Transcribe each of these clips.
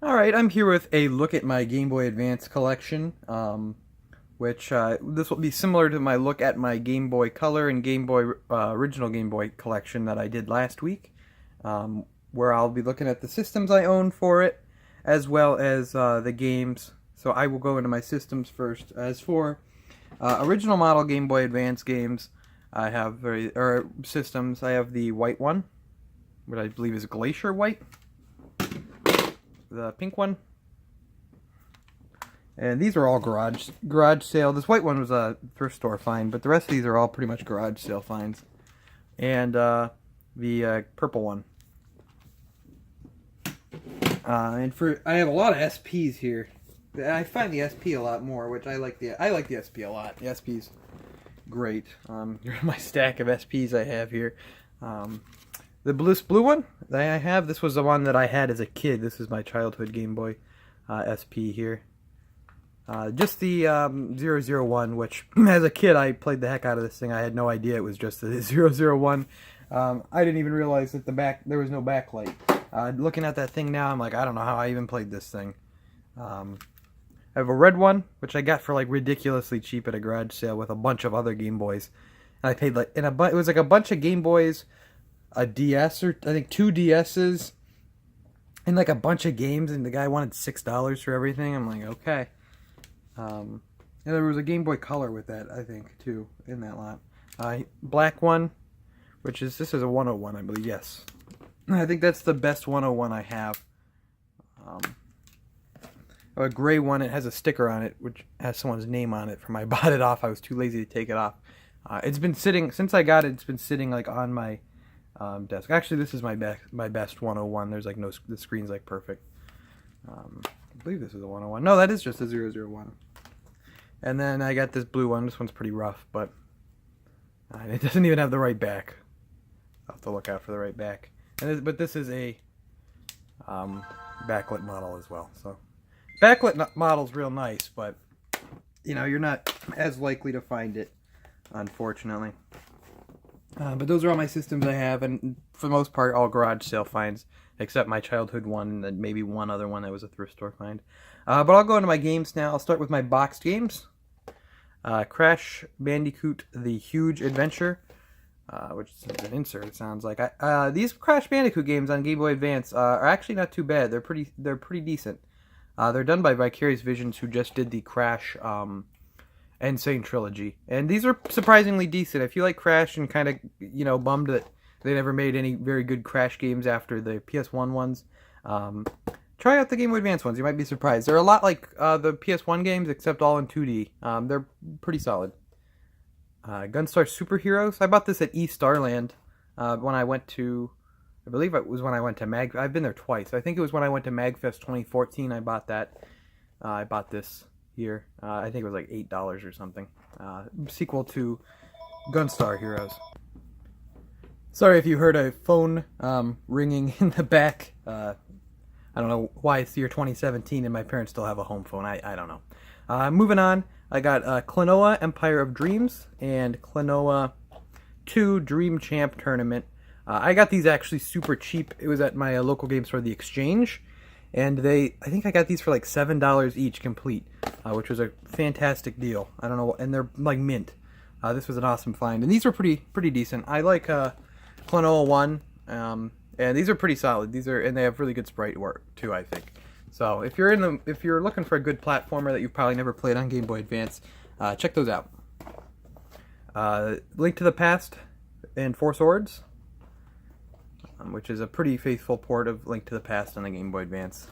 Alright, I'm here with a look at my Game Boy Advance collection, which this will be similar to my look at my Game Boy Color and Game Boy original Game Boy collection that I did last week, where I'll be looking at the systems I own for it, as well as the games. So I will go into my systems first. As for original model Game Boy Advance games, I have systems. I have the white one, what I believe is Glacier White. The pink one, and these are all garage sale. This white one was a thrift store find, but the rest of these are all pretty much garage sale finds. And the purple one. And I have a lot of SPs here. I find the SP a lot more, which I like the SP a lot. The SP's great. Here's my stack of SPs I have here. The blue one that I have, this was the one that I had as a kid. This is my childhood Game Boy SP here. Just the 001, which as a kid I played the heck out of this thing. I had no idea it was just the 001. I didn't even realize that there was no backlight. Looking at that thing now, I'm like, I don't know how I even played this thing. I have a red one, which I got for like ridiculously cheap at a garage sale with a bunch of other Game Boys. And I paid like it was like a bunch of Game Boys, a DS, or I think 2 DSs, and like a bunch of games, and the guy wanted $6 for everything. I'm like, okay. And there was a Game Boy Color with that, I think, too, in that lot. Black one, this is a 101, I believe, yes. I think that's the best 101 I have. A gray one, it has a sticker on it, which has someone's name on it from I bought it off. I was too lazy to take it off. It's been sitting, since I got it, it's been sitting like on my desk. Actually, this is my best 101. There's like the screen's like perfect. I believe this is a 101. No, that is just a 001. And then I got this blue one. This one's pretty rough, but it doesn't even have the right back. I'll have to look out for the right back. But this is a backlit model as well. So backlit model's real nice, but you know, you're not as likely to find it, unfortunately. But those are all my systems I have, and for the most part, all garage sale finds, except my childhood one, and then maybe one other one that was a thrift store find. But I'll go into my games now. I'll start with my boxed games. Crash Bandicoot: The Huge Adventure, which is an insert, it sounds like. These Crash Bandicoot games on Game Boy Advance are actually not too bad. They're pretty decent. They're done by Vicarious Visions, who just did the Crash Insane Trilogy, and these are surprisingly decent. If you like Crash and kind of, you know, bummed that they never made any very good Crash games after the PS1 ones, try out the Game Boy Advance ones. You might be surprised. They're a lot like the PS1 games, except all in 2D. They're pretty solid. Gunstar Superheroes. I bought this at Starland when I went to, I believe it was when I went to I've been there twice. I think it was when I went to MagFest 2014. I bought that. I bought this here. I think it was like $8 or something. Sequel to Gunstar Heroes. Sorry if you heard a phone ringing in the back. I don't know why it's the year 2017 and my parents still have a home phone. I don't know. Moving on, I got Klonoa Empire of Dreams and Klonoa 2 Dream Champ Tournament. I got these actually super cheap. It was at my local game store, The Exchange. And I think I got these for like $7 each complete, which was a fantastic deal. I don't know, and they're like mint. This was an awesome find, and these were pretty decent. I like Klonoa 1, and these are pretty solid. And they have really good sprite work too, I think. So if you're looking for a good platformer that you've probably never played on Game Boy Advance, check those out. Link to the Past and Four Swords, which is a pretty faithful port of Link to the Past on the Game Boy Advance.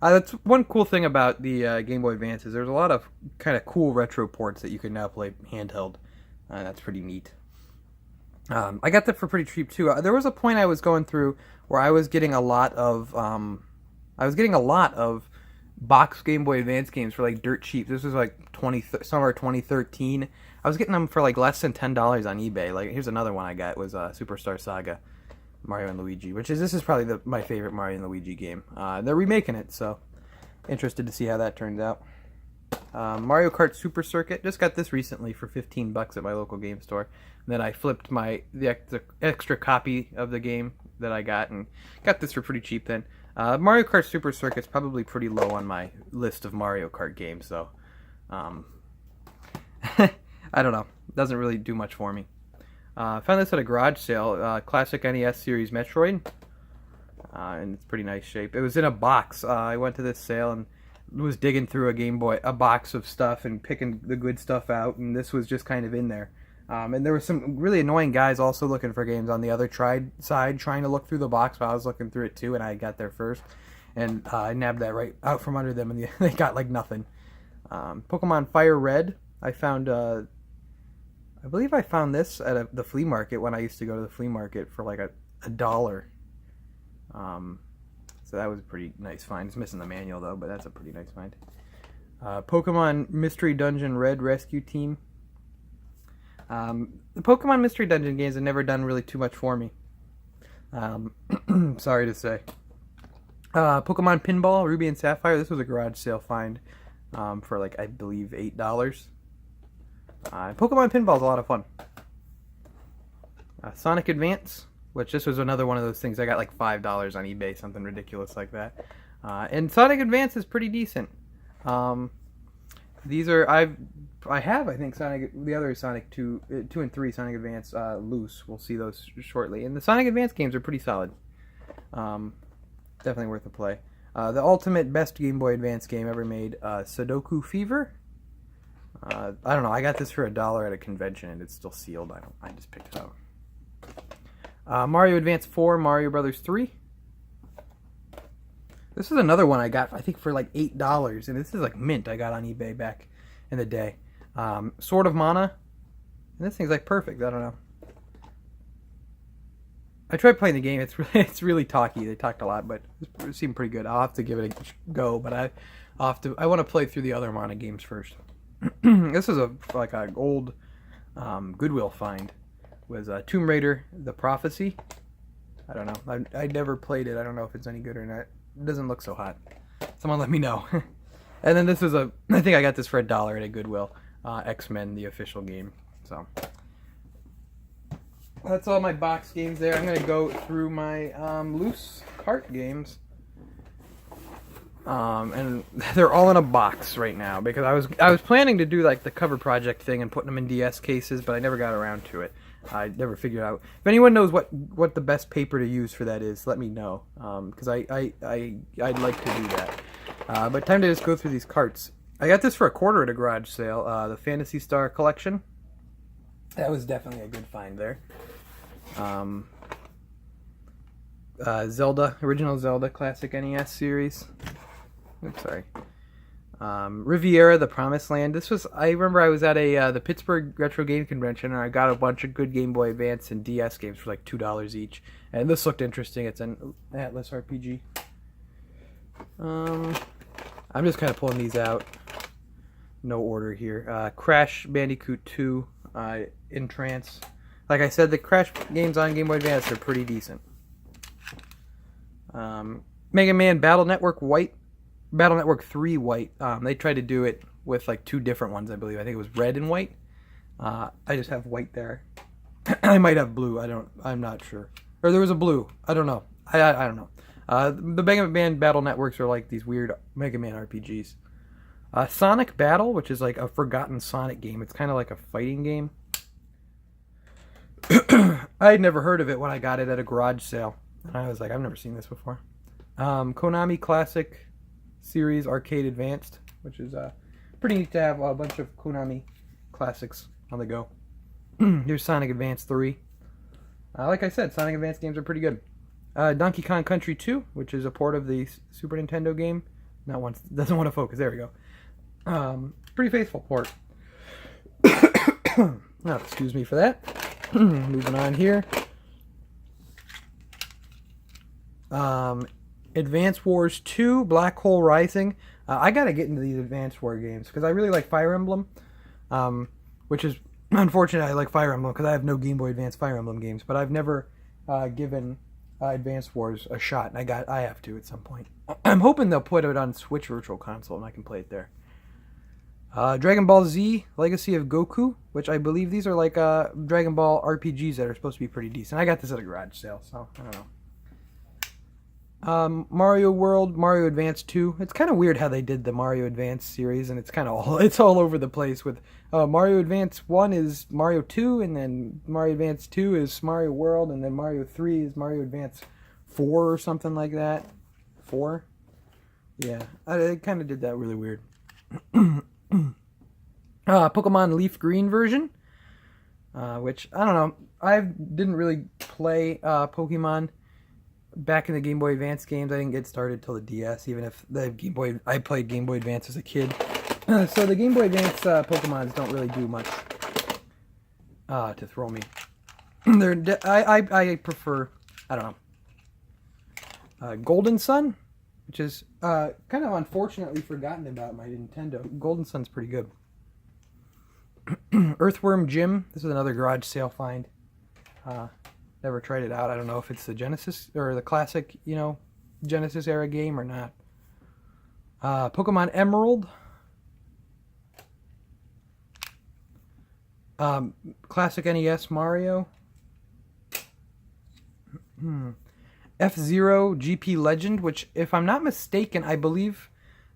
That's one cool thing about the Game Boy Advance is there's a lot of kind of cool retro ports that you can now play handheld. That's pretty neat. I got that for pretty cheap too. There was a point I was going through where I was getting a lot of box Game Boy Advance games for like dirt cheap. This was like summer 2013. I was getting them for like less than $10 on eBay. Like here's another one I got was Superstar Saga, Mario and Luigi, this is probably my favorite Mario and Luigi game. They're remaking it, so interested to see how that turns out. Mario Kart Super Circuit, just got this recently for $15 at my local game store. And then I flipped the extra copy of the game that I got and got this for pretty cheap then. Mario Kart Super Circuit's probably pretty low on my list of Mario Kart games, though. I don't know. Doesn't really do much for me. I found this at a garage sale. Classic NES series Metroid. And it's pretty nice shape. It was in a box. I went to this sale and was digging through a box of stuff and picking the good stuff out, and this was just kind of in there. And there were some really annoying guys also looking for games on the other side, trying to look through the box while I was looking through it too, and I got there first. And I nabbed that right out from under them, and they got like nothing. Pokemon Firered. I found, I believe I found this at the flea market when I used to go to the flea market for like a dollar. So that was a pretty nice find. It's missing the manual though, but that's a pretty nice find. Pokemon Mystery Dungeon Red Rescue Team. The Pokemon Mystery Dungeon games have never done really too much for me. Sorry to say. Pokemon Pinball Ruby and Sapphire. This was a garage sale find for like, I believe, $8. Pokemon Pinball is a lot of fun. Sonic Advance, which this was another one of those things I got like $5 on eBay, something ridiculous like that. And Sonic Advance is pretty decent. These are I think the other Sonic 2 and 3 Sonic Advance loose. We'll see those shortly. And the Sonic Advance games are pretty solid. Definitely worth a play. The ultimate best Game Boy Advance game ever made, Sudoku Fever. I don't know. I got this for $1 at a convention, and it's still sealed. I just picked it up. Mario Advance 4, Mario Brothers 3. This is another one I got, I think, for like $8, and this is like mint I got on eBay back in the day. Sword of Mana. And this thing's like perfect. I don't know. I tried playing the game. It's really talky. They talked a lot, but it seemed pretty good. I'll have to give it a go, but I want to play through the other Mana games first. This is like an old Goodwill find. Was Tomb Raider: The Prophecy. I don't know. I never played it. I don't know if it's any good or not. It doesn't look so hot. Someone let me know. And then this is I think I got this for $1 at a Goodwill. X-Men, the official game. So that's all my box games there. I'm gonna go through my loose cart games. And they're all in a box right now because I was planning to do like the cover project thing and putting them in DS cases, but I never got around to it. I never figured out. If anyone knows what the best paper to use for that is, let me know. Because I'd like to do that. But time to just go through these carts. I got this for $0.25 at a garage sale. The Phantasy Star Collection. That was definitely a good find there. Zelda, original Zelda classic NES series. Oops, sorry. Riviera, The Promised Land. I remember I was at the Pittsburgh Retro Game Convention, and I got a bunch of good Game Boy Advance and DS games for like $2 each. And this looked interesting. It's an Atlas RPG. I'm just kind of pulling these out. No order here. Crash Bandicoot 2, in Trance. Like I said, the Crash games on Game Boy Advance are pretty decent. Mega Man Battle Network 3 White. They tried to do it with like 2 different ones, I believe. I think it was red and white. I just have white there. I might have blue. I'm not sure. Or there was a blue. I don't know. I don't know. The Mega Man Battle Networks are like these weird Mega Man RPGs. Sonic Battle, which is like a forgotten Sonic game. It's kind of like a fighting game. I had never heard of it when I got it at a garage sale. And I was like, I've never seen this before. Konami Classic Series Arcade Advanced, which is pretty neat to have a bunch of Konami classics on the go. Here's Sonic Advance 3. Like I said, Sonic Advance games are pretty good. Donkey Kong Country 2, which is a port of the Super Nintendo game. Not once, doesn't want to focus. There we go. Pretty faithful port. Oh, excuse me for that. Moving on here. Advance Wars 2, Black Hole Rising. I gotta get into these Advance War games because I really like Fire Emblem, which is unfortunate. I like Fire Emblem because I have no Game Boy Advance Fire Emblem games, but I've never given Advance Wars a shot, and I have to at some point. I'm hoping they'll put it on Switch Virtual Console and I can play it there. Dragon Ball Z, Legacy of Goku, which I believe these are like Dragon Ball RPGs that are supposed to be pretty decent. I got this at a garage sale, so I don't know. Mario World, Mario Advance 2. It's kind of weird how they did the Mario Advance series, and it's kind of all over the place. With Mario Advance 1 is Mario 2, and then Mario Advance 2 is Mario World, and then Mario 3 is Mario Advance 4 or something like that. 4? Yeah, I kind of did that really weird. Pokemon Leaf Green version, which, I don't know, I didn't really play Pokemon back in the Game Boy Advance games. I didn't get started till the DS, even if I played Game Boy Advance as a kid. So the Game Boy Advance Pokemons don't really do much to throw me. I prefer, I don't know, Golden Sun, which is kind of unfortunately forgotten about my Nintendo. Golden Sun's pretty good. Earthworm Jim. This is another garage sale find. Never tried it out. I don't know if it's the Genesis or the classic, Genesis era game or not. Pokemon Emerald. Classic NES Mario. F-Zero GP Legend, which, if I'm not mistaken, I believe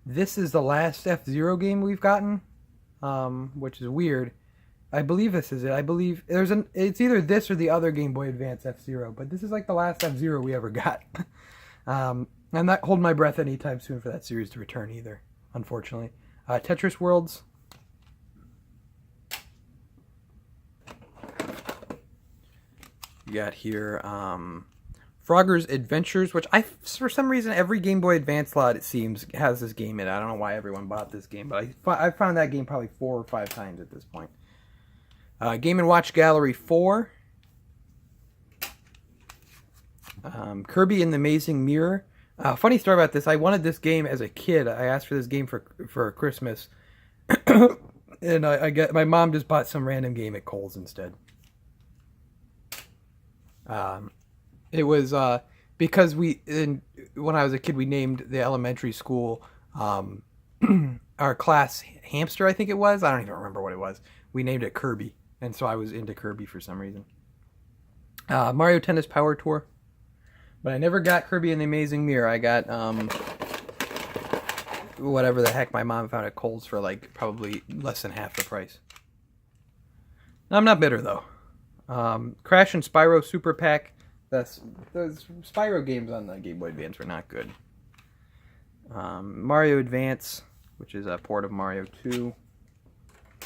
this is the last F-Zero game we've gotten, which is weird. I believe this is it. I believe it's either this or the other Game Boy Advance F-Zero, but this is like the last F-Zero we ever got. I'm not holding my breath anytime soon for that series to return either, unfortunately. Tetris Worlds. You got here Frogger's Adventures, which for some reason, every Game Boy Advance slot, it seems, has this game in it. I don't know why everyone bought this game, but I found that game probably 4 or 5 times at this point. Game & Watch Gallery 4. Kirby and the Amazing Mirror. Funny story about this. I wanted this game as a kid. I asked for this game for Christmas. And my mom just bought some random game at Kohl's instead. It was because when I was a kid, we named the elementary school our class Hamster, I think it was. I don't even remember what it was. We named it Kirby, and so I was into Kirby for some reason. Mario Tennis Power Tour, but I never got Kirby and the Amazing Mirror. I got whatever the heck my mom found at Kohl's for like probably less than half the price. I'm not bitter though. Crash and Spyro Super Pack. Those Spyro games on the Game Boy Advance were not good. Mario Advance, which is a port of Mario 2.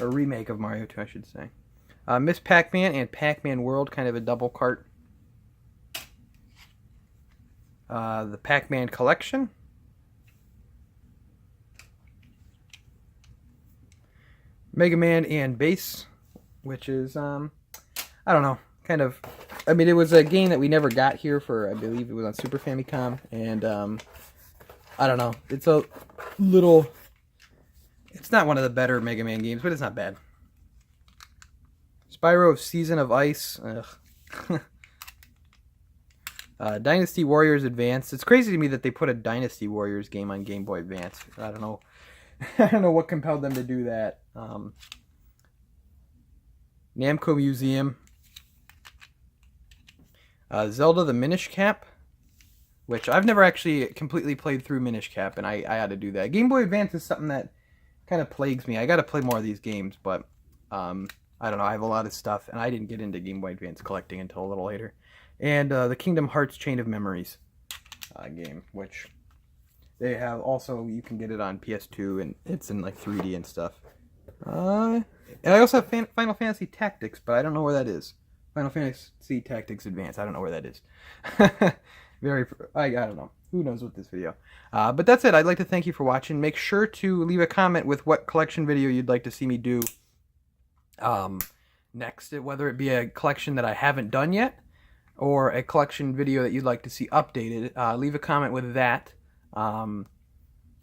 A remake of Mario 2, I should say. Miss Pac-Man and Pac-Man World, kind of a double cart. The Pac-Man Collection. Mega Man and Bass, which is, I don't know, kind of, I mean, it was a game that we never got here for, I believe it was on Super Famicom, and, I don't know, it's a little, it's not one of the better Mega Man games, but it's not bad. Spyro Season of Ice, ugh. Dynasty Warriors Advance. It's crazy to me that they put a Dynasty Warriors game on Game Boy Advance. I don't know. I don't know what compelled them to do that. Namco Museum. Zelda the Minish Cap, which I've never actually completely played through Minish Cap, and I had to do that. Game Boy Advance is something that kind of plagues me. I got to play more of these games, but I don't know. I have a lot of stuff, and I didn't get into Game Boy Advance collecting until a little later. And the Kingdom Hearts Chain of Memories game, which they have also, you can get it on PS2, and it's in like 3D and stuff. And I also have Final Fantasy Tactics, but I don't know where that is. Final Fantasy Tactics Advance, I don't know where that is. I don't know. Who knows with this video. But that's it. I'd like to thank you for watching. Make sure to leave a comment with what collection video you'd like to see me do next, whether it be a collection that I haven't done yet, or a collection video that you'd like to see updated. Leave a comment with that. I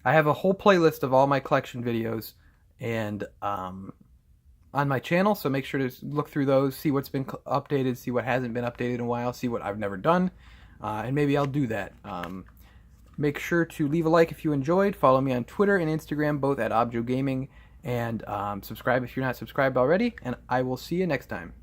have a whole playlist of all my collection videos and on my channel, so make sure to look through those, see what's been updated, see what hasn't been updated in a while, see what I've never done, and maybe I'll do that. Make sure to leave a like if you enjoyed. Follow me on Twitter and Instagram, both at Objo Gaming, and subscribe if you're not subscribed already, and I will see you next time.